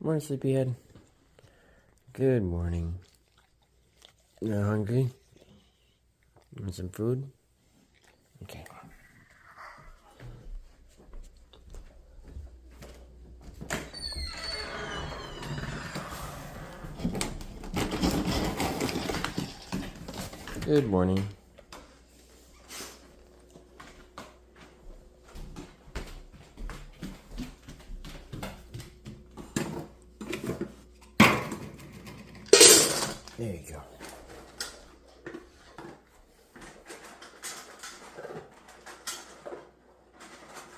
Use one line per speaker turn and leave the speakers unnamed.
Morning, sleepyhead. Good morning. Not hungry? Want some food? Okay. Good morning. There you go.